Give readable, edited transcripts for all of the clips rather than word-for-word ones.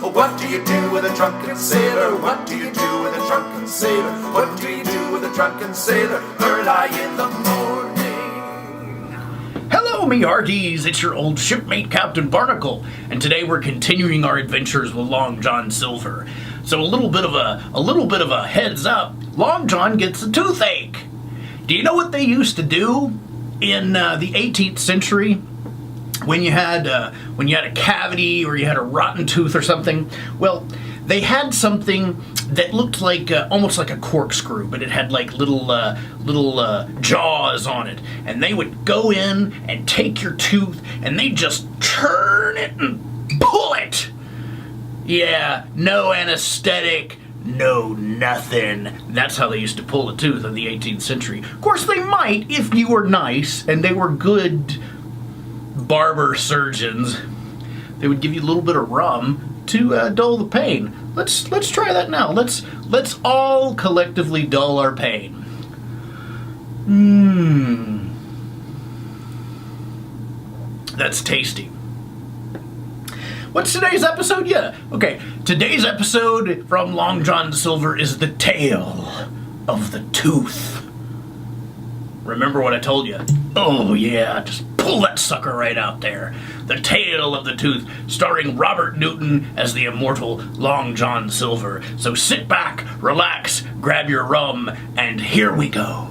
What do you do with a drunken sailor? What do you do with a drunken sailor? What do you do with a drunken sailor early in the morning? Hello, me hearties. It's your old shipmate, Captain Barnacle, and today we're continuing our adventures with Long John Silver. So a little bit of a heads up. Long John gets a toothache. Do you know what they used to do in the 18th century when you had a cavity or you had a rotten tooth or something? Well, they had something that looked like almost like a corkscrew, but it had like little jaws on it, and they would go in and take your tooth and they just turn it and pull it. Yeah, no anesthetic, no nothing. That's how they used to pull a tooth in the 18th century. Of course, they might if you were nice and they were good barber surgeons. They would give you a little bit of rum to dull the pain. Let's try that now. Let's all collectively dull our pain. That's tasty. What's today's episode? Yeah. Okay. Today's episode from Long John Silver is the tale of the tooth. Remember what I told you? Oh yeah, just pull that sucker right out there. The Tale of the Tooth, starring Robert Newton as the immortal Long John Silver. So sit back, relax, grab your rum, and here we go.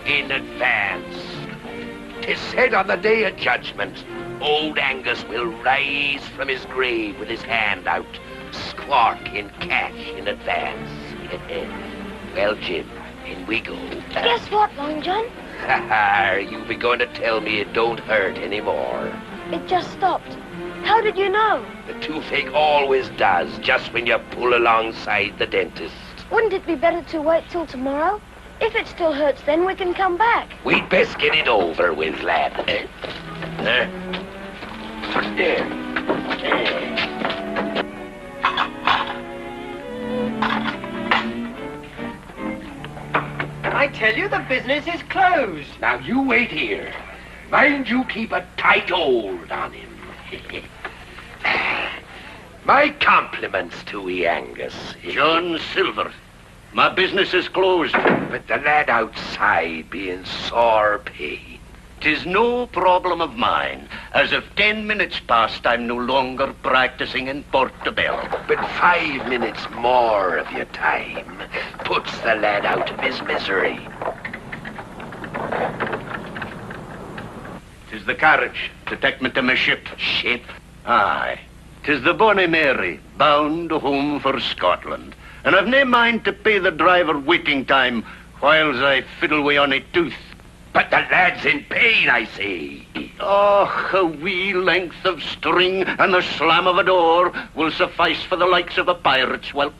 In advance. 'Tis said on the day of judgment, old Angus will rise from his grave with his hand out, squawk in cash in advance. Well, Jim, in we go. Guess what, Long John? You be going to tell me it don't hurt anymore. It just stopped. How did you know? The toothache always does, just when you pull alongside the dentist. Wouldn't it be better to wait till tomorrow? If it still hurts, then we can come back. We'd best get it over with, lad. There. I tell you, the business is closed. Now, you wait here. Mind you keep a tight hold on him. My compliments to ye, Angus. John Silver. My business is closed. But the lad outside be in sore pain. 'Tis no problem of mine. As of 10 minutes past, I'm no longer practicing in Portobello. But 5 minutes more of your time puts the lad out of his misery. 'Tis the carriage to take me to my ship. Ship? Aye. 'Tis the Bonnie Mary, bound home for Scotland. And I've nae mind to pay the driver waiting time whiles I fiddle away on a tooth. But the lad's in pain, I say. Oh, a wee length of string and the slam of a door will suffice for the likes of a pirate's whelp.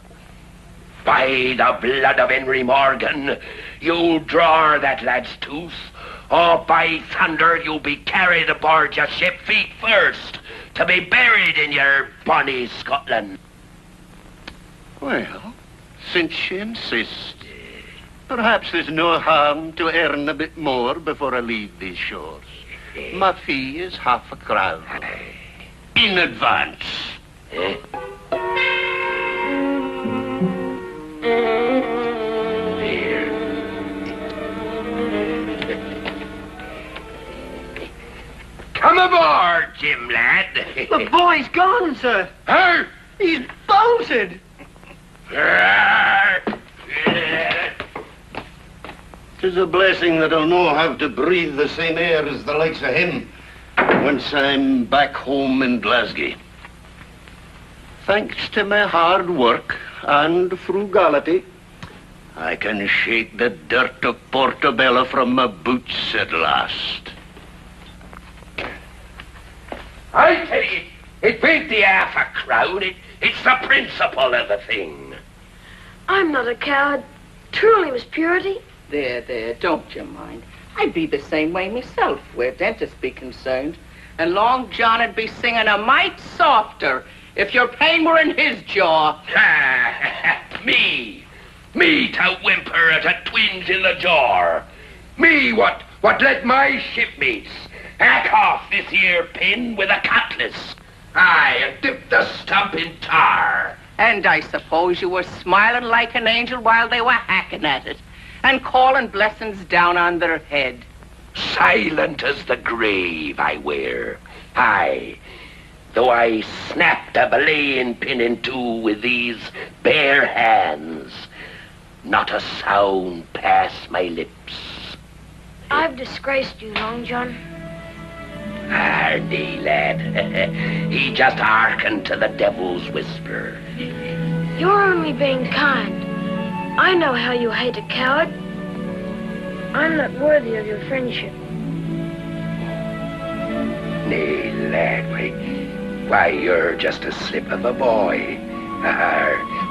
By the blood of Henry Morgan, you'll draw that lad's tooth. Oh, by thunder, you'll be carried aboard your ship feet first, to be buried in your bonny Scotland. Well, since you insist, perhaps there's no harm to earn a bit more before I leave these shores. My fee is £50. In advance. Here. Come aboard, Jim, lad. The boy's gone, sir. Huh? He's bolted. 'Tis a blessing that I'll no have to breathe the same air as the likes of him once I'm back home in Glasgow. Thanks to my hard work and frugality, I can shake the dirt of Portobello from my boots at last. I tell you, it ain't the half a crown. It's the principle of the thing. I'm not a coward. Truly, Miss Purity. There, don't you mind. I'd be the same way myself, where dentists be concerned. And Long John'd be singing a mite softer if your pain were in his jaw. Me to whimper at a twinge in the jaw. Me what let my shipmates hack off this here pin with a cutlass. Aye, and dip the stump in tar. And I suppose you were smiling like an angel while they were hacking at it and calling blessings down on their head. Silent as the grave I wear. Aye, though I snapped a belaying pin in two with these bare hands, not a sound passed my lips. I've disgraced you, Long John. Hardy lad, he just hearkened to the devil's whisper. You're only being kind. I know how you hate a coward. I'm not worthy of your friendship. Nay, lad, why, you're just a slip of a boy.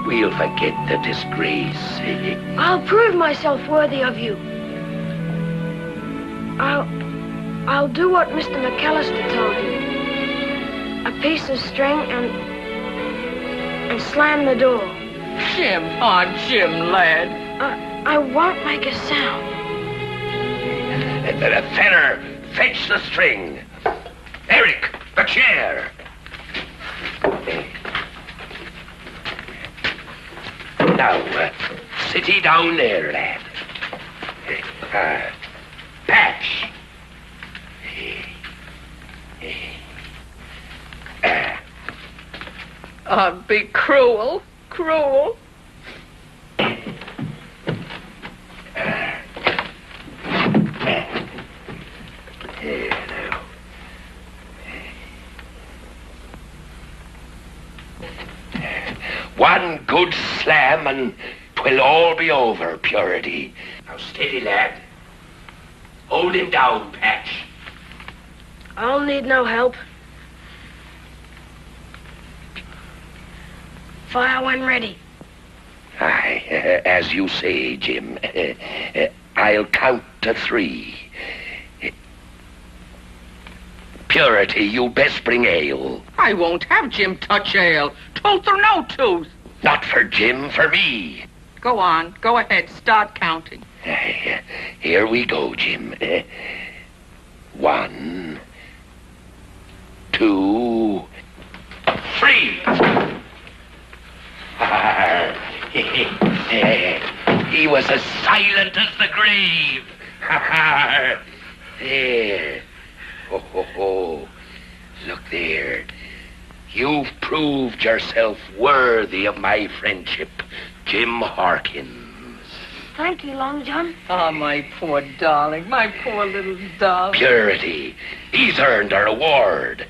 We'll forget the disgrace. I'll prove myself worthy of you. I'll do what Mr. McAllister told you. A piece of string and slam the door. Jim, Jim, lad. I won't make a sound. Feller, fetch the string. Eric, the chair. Now, sit ye down there, lad. Patch. Be cruel. One good slam and 'twill all be over, Purity. Now steady, lad. Hold him down, Patch. I'll need no help. Fire when ready. Aye, as you say, Jim. I'll count to 3. Purity, you best bring ale. I won't have Jim touch ale, tooth or no tooth. Not for Jim, for me. Go on, go ahead, start counting. Here we go, Jim. 1, 2, 3. He was as silent as the grave. There. Oh. Look there. You've proved yourself worthy of my friendship, Jim Harkins. Thank you, Long John. Oh, my poor darling, my poor little darling. Purity, he's earned a reward.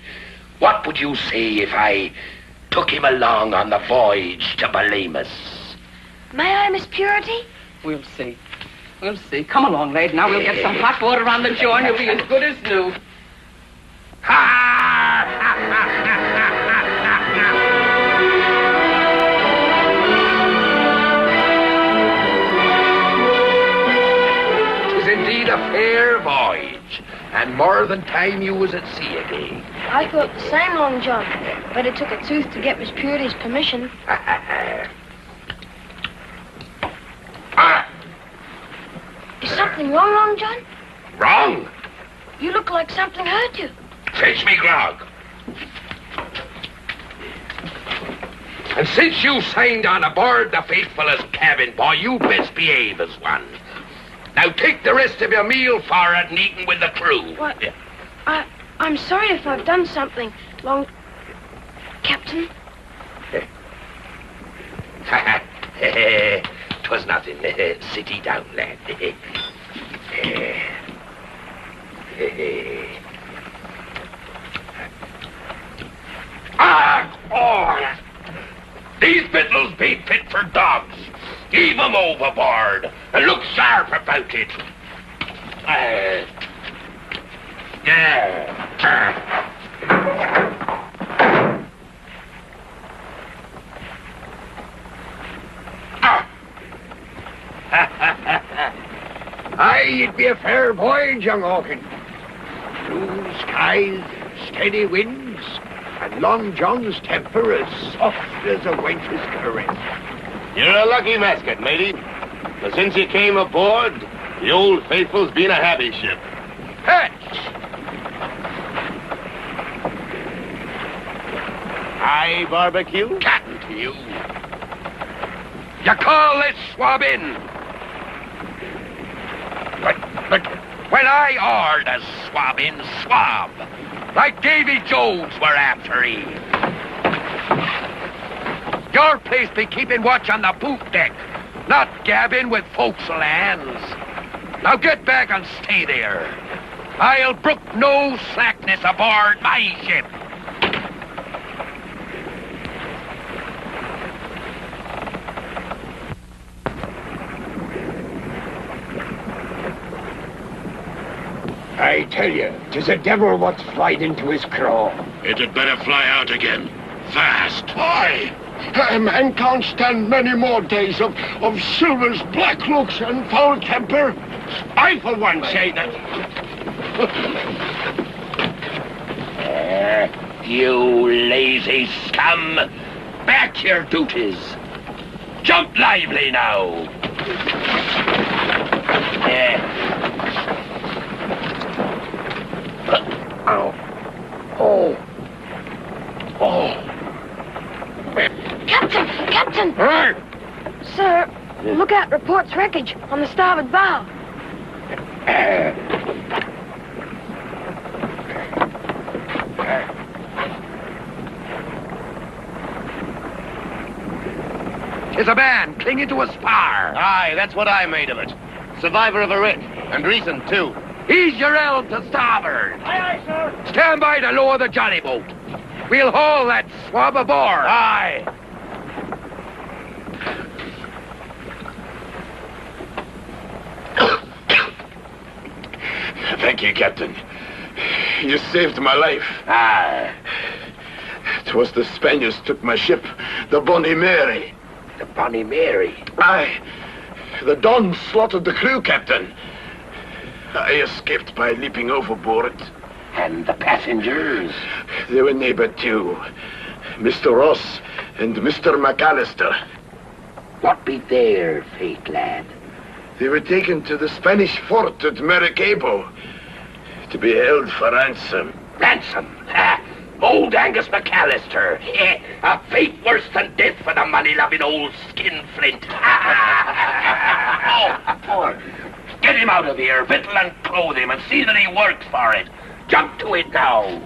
What would you say if I took him along on the voyage to Balamus? May I, Miss Purity? We'll see. Come along, lad. Now we'll get some hot water on the jaw and you'll be as good as new. Tis indeed a fair voyage, and more than time you was at sea again. I thought the same, Long John, but it took a tooth to get Miss Purity's permission. Is something wrong, Long John? Wrong? You look like something hurt you. Fetch me grog. And since you signed on aboard the Faithfulest cabin boy, you best behave as one. Now take the rest of your meal for it and eaten with the crew. What? I'm sorry if I've done something, Captain. 'Twas nothing. Sit ye down, lad. These victuals be fit for dogs. Heave 'em overboard and look sharp about it. Yeah. May it be a fair voyage, young Hawkins. Blue skies, steady winds, and Long John's temper as soft as a wench's caress. You're a lucky mascot, matey. But since you came aboard, the Old Faithful's been a happy ship. Hatch! Aye, Barbecue? Captain to you. You call this swabbing? But when I ordered swabbing, swab, like Davy Jones were after ye. Your place be keeping watch on the poop deck, not gabbing with forecastle hands. Now get back and stay there. I'll brook no slackness aboard my ship. I tell you, 'tis a devil what's flied into his craw. It had better fly out again. Fast. Aye. A man can't stand many more days of Silver's black looks and foul temper. I, for one, say that. You lazy scum! Back your duties! Jump lively now! Captain! Sir, lookout reports wreckage on the starboard bow. There's a man clinging to a spar. Aye, that's what I made of it. Survivor of a wreck, and recent too. He's your helm to starboard. Aye, aye, sir. Stand by to lower the jolly boat. We'll haul that swab aboard. Aye. Thank you, Captain. You saved my life. Aye. 'Twas the Spaniards took my ship, the Bonnie Mary. The Bonnie Mary. Aye. The Don slaughtered the crew, Captain. I escaped by leaping overboard. And the passengers? They were neighbor too. Mr. Ross and Mr. McAllister. What be their fate, lad? They were taken to the Spanish fort at Maracaibo to be held for ransom. Ransom? Ha! Old Angus McAllister. A fate worse than death for the money-loving old skinflint. Oh, get him out of here, victual and clothe him, and see that he works for it. Jump to it now.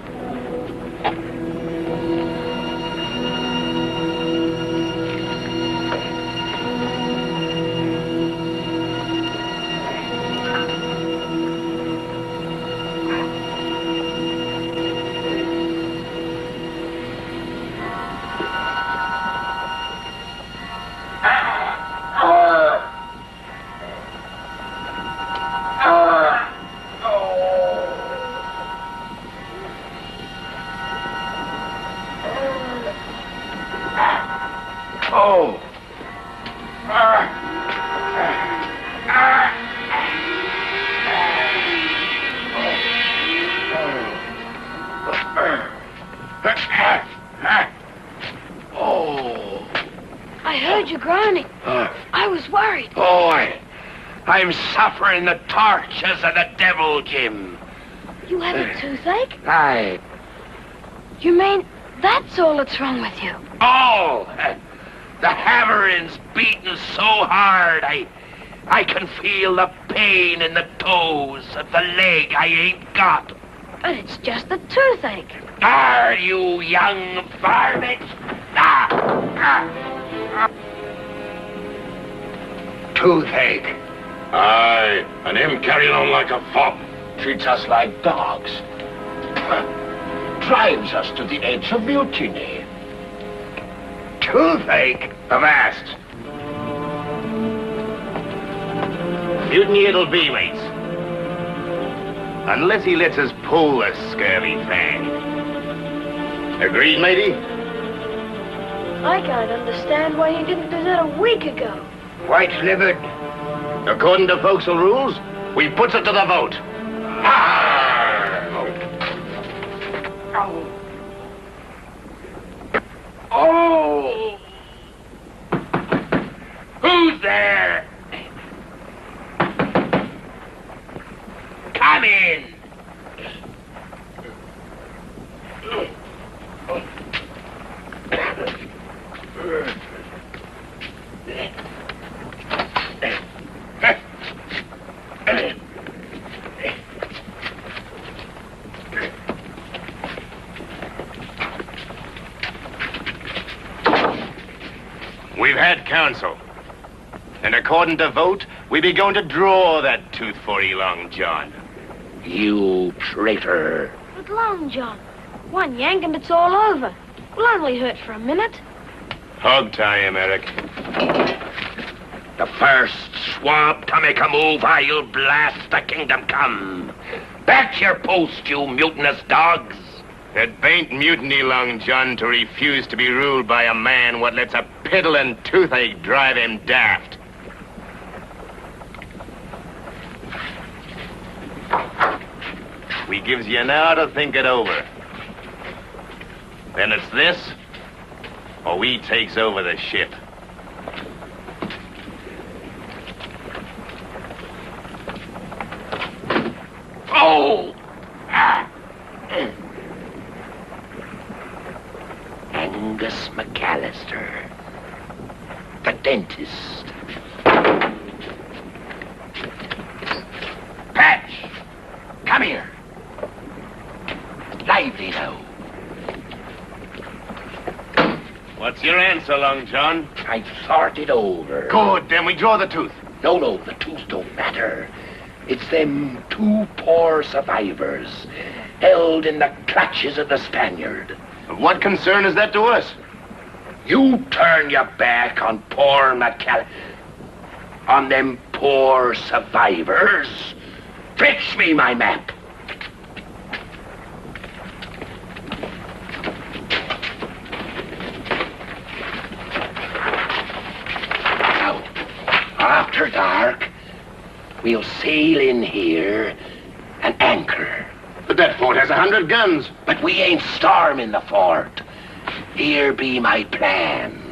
I heard you groaning. I was worried. Oh, I'm suffering the tortures of the devil, Jim. You have a toothache? Aye. You mean that's all that's wrong with you? All. The hammering's beating so hard, I can feel the pain in the toes of the leg I ain't got. But it's just a toothache. Are you young varmint? Toothache. Aye, and him carrying on like a fop. Treats us like dogs. Drives us to the edge of mutiny. Toothache? Avast. Mutiny it'll be, mates. Unless he lets us pull the scurvy fang. Agreed, matey? I can't understand why you didn't do that a week ago. White-livered. According to forecastle rules, We puts it to the vote. Oh! Who's there? Come in. We've had counsel. And according to vote, we be going to draw that tooth for you, Long John. You traitor. But Long John, one yank and it's all over. Will only hurt for a minute. Hog tie him, Eric. The first swab to make a move, I'll blast the kingdom come. Back to your post, you mutinous dogs. It bain't mutiny, Long John, to refuse to be ruled by a man what lets a piddling toothache drive him daft. We gives you an hour to think it over. Then it's this, or we takes over the ship. Oh! Angus McAllister, the dentist. Patch, come here. Lively now. What's your answer, Long John? I've thought it over. Good, then we draw the tooth. No, the tooth don't matter. It's them two poor survivors held in the clutches of the Spaniard. What concern is that to us? You turn your back on poor McCall... on them poor survivors. Fetch me my map. Now, after dark, we'll sail in here and anchor. But that fort has 100 guns. But we ain't storming the fort. Here be my plan.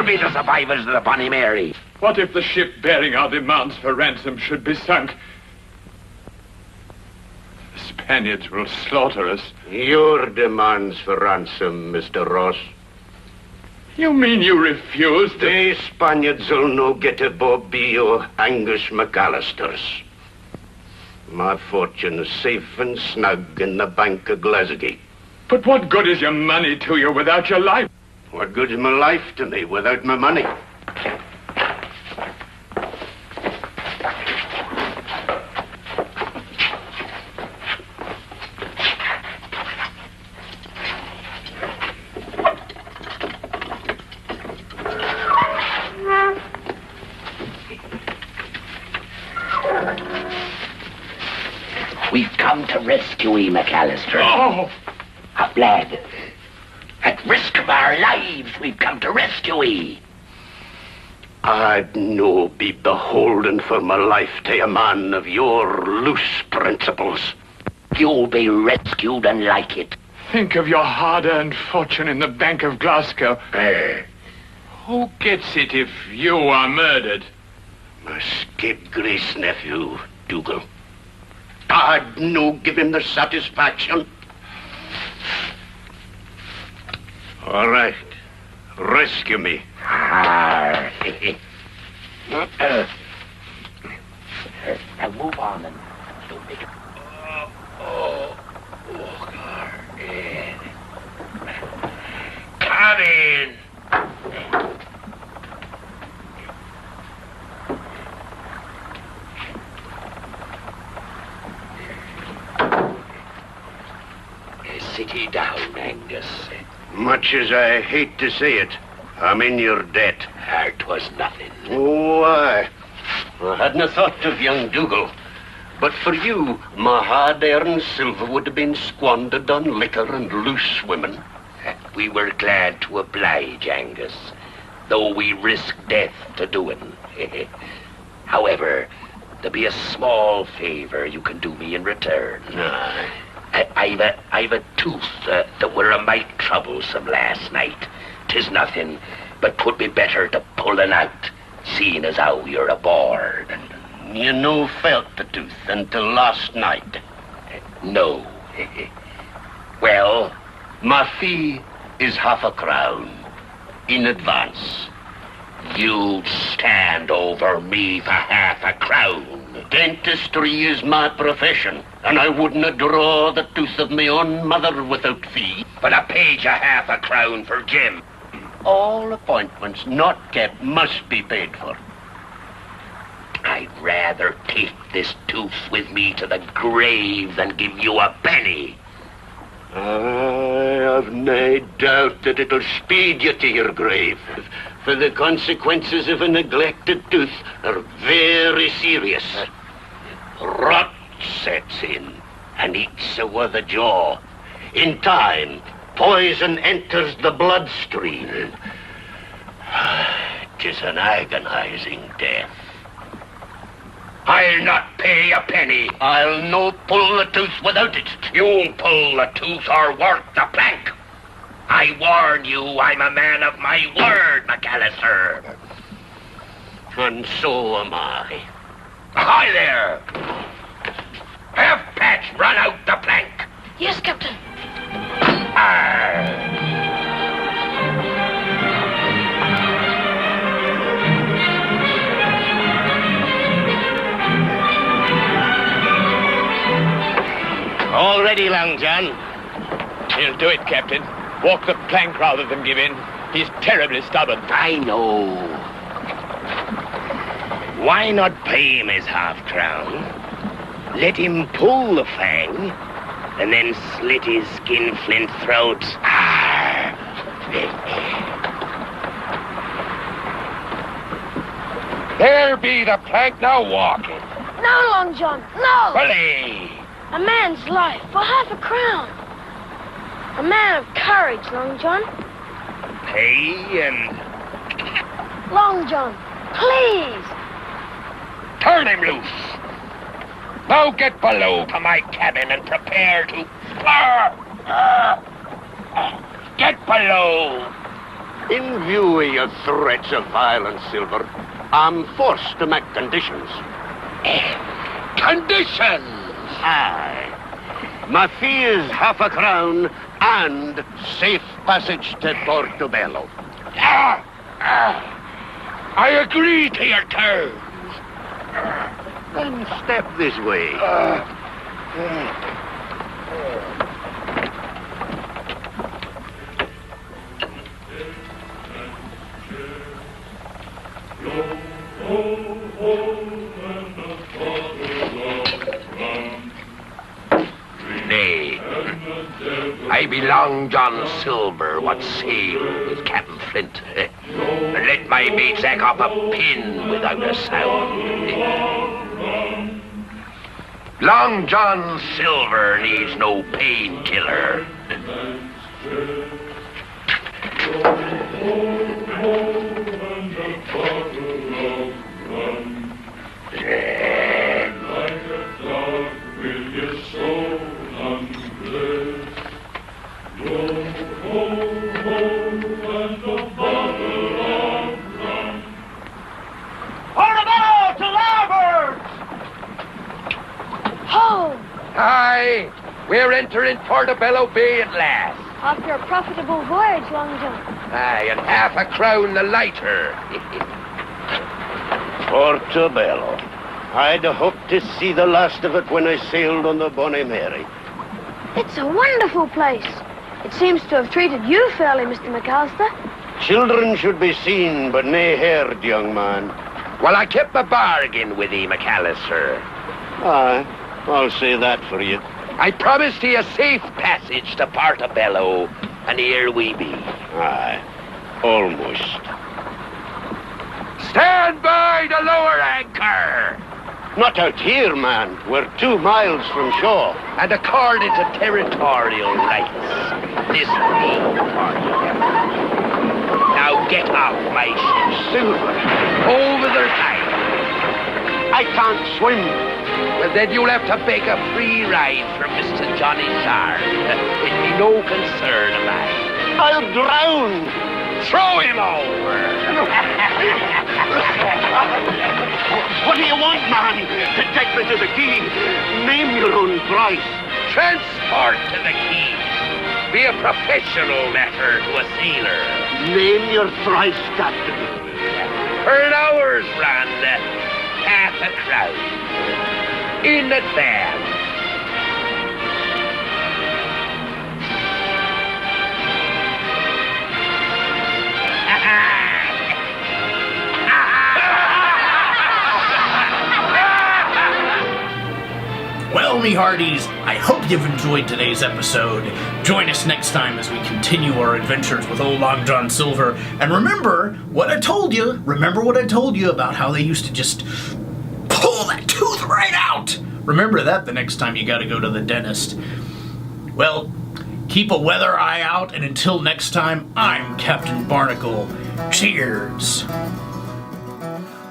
Be the survivors of the Bonnie Mary. What if the ship bearing our demands for ransom should be sunk? The Spaniards will slaughter us. Your demands for ransom, Mr. Ross. You mean you refuse to... The Spaniards will no get a Bobby or Angus McAllister's. My fortune is safe and snug in the Bank of Glasgow. But what good is your money to you without your life? What good is my life to me without my money? We've come to rescue you, McAllister. Oh! A lad. At risk of our lives, we've come to rescue ye. I'd no be beholden for my life to a man of your loose principles. You'll be rescued and like it. Think of your hard-earned fortune in the Bank of Glasgow. Who gets it if you are murdered? My scapegrace nephew, Dougal. I'd no give him the satisfaction. All right. Rescue me. Now move on and don't make it. Come in. Sit ye down, Angus. Much as I hate to say it, I'm in your debt. 'Twas nothing. Oh, I hadn't thought of young Dougal. But for you, my hard-earned silver would have been squandered on liquor and loose women. We were glad to oblige, Angus, though we risked death to do it. However, there be a small favor you can do me in return. Aye. I've a tooth that were a mite troublesome last night. 'Tis nothing, but 'twould be better to pull it out, seeing as how you're aboard. You no felt the tooth until last night. No. Well, my fee is £half-a-crown in advance. You'd stand over me for £half-a-crown. Dentistry is my profession, and I wouldn't draw the tooth of my own mother without fee. But I paid you £half-a-crown for Jim. All appointments not kept must be paid for. I'd rather take this tooth with me to the grave than give you a penny. I have no doubt that it'll speed you to your grave, for the consequences of a neglected tooth are very serious. Rot sets in and eats away the jaw. In time, poison enters the bloodstream. 'Tis an agonizing death. I'll not pay a penny. I'll no pull the tooth without it. You'll pull the tooth or work the plank. I warn you, I'm a man of my word, McAllister. And so am I. Hi there! Have Patch run out the plank. Yes, Captain. All ready, Long John. He'll do it, Captain. Walk the plank rather than give in. He's terribly stubborn. I know. Why not pay him his half-crown? Let him pull the fang, and then slit his skin-flint throat. There be the plank, now walk it. No, Long John, no! Bully! A man's life for £half-a-crown. A man of courage, Long John. Pay and Long John, please. turn him loose. Now get below to my cabin and prepare to... Get below. In view of your threats of violence, Silver, I'm forced to make conditions. Conditions! Aye. My fee is £half-a-crown and safe passage to Portobello. I agree to your terms. Then step this way. Nay, I be Long John Silver, what sailed with Captain Flint, and let my mates act off a pin without a sound. Long John Silver needs no painkiller. Aye, we're entering Portobello Bay at last. After a profitable voyage, Long John. Aye, and half a crown the lighter. Portobello. I'd hoped to see the last of it when I sailed on the Bonnie Mary. It's a wonderful place. It seems to have treated you fairly, Mr. McAllister. Children should be seen, but nae heard, young man. Well, I kept my bargain with thee, McAllister. Aye, I'll say that for you. I promised thee a safe passage to Portobello, and here we be. Aye, almost. Stand by the lower anchor! Not out here, man. We're 2 miles from shore. And according to territorial rights, this be for you. Now get off my ship, Silver, over the tide. I can't swim. Well, then you'll have to beg a free ride from Mr. Johnny Sard. It'd be no concern of mine. I'll drown. Throw him over. What do you want, man? To take me to the quay? Name your own price. Transport to the Keys. Be a professional matter to a sailor. Name your price, Captain. For an hour's run, half a crown. In advance. Well, me hearties, I hope you've enjoyed today's episode. Join us next time as we continue our adventures with old Long John Silver. And remember what I told you. Remember what I told you about how they used to just pull that tooth right out. Remember that the next time you gotta go to the dentist. Well, keep a weather eye out, and until next time, I'm Captain Barnacle. Cheers.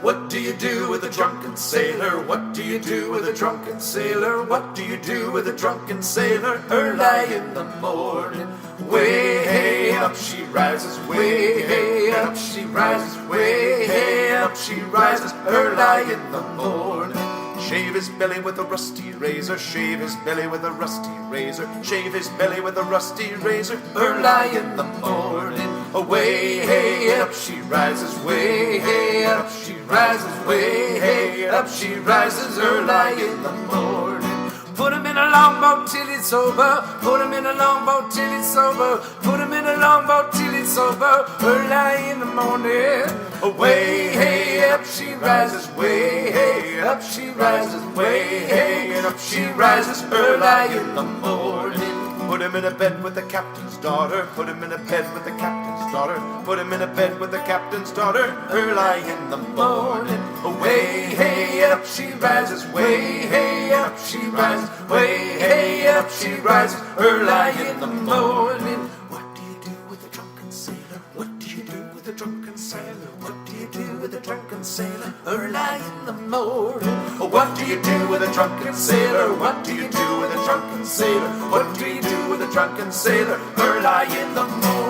What do you do with a drunken sailor? What do you do with a drunken sailor? What do you do with a drunken sailor? Early in the morning, way up she rises, way up she rises, way up she rises, early in the morning. Shave his belly with a rusty razor, shave his belly with a rusty razor, shave his belly with a rusty razor, early in the morning. Way up she rises, way up she rises, way up she rises, early in the morning. Put him in a longboat till it's over, put him in a longboat till it's over, put him in a longboat till it's over, early in the morning. Way up she rises, way up she rises, way up she rises, early in the morning. Put him in a bed with the captain's daughter, put him in a bed with the captain's daughter, put him in a bed with the captain's daughter, early in the morning. Way up she rises, way up she rises, way up she rises, early in the morning. What do you do with a drunken sailor? What do you do with a drunken sailor? What do you do with a drunken sailor? Early in the morning. What do you do with a drunken sailor? What do you do with a drunken sailor? What do you do with a drunken sailor? Early in the morning.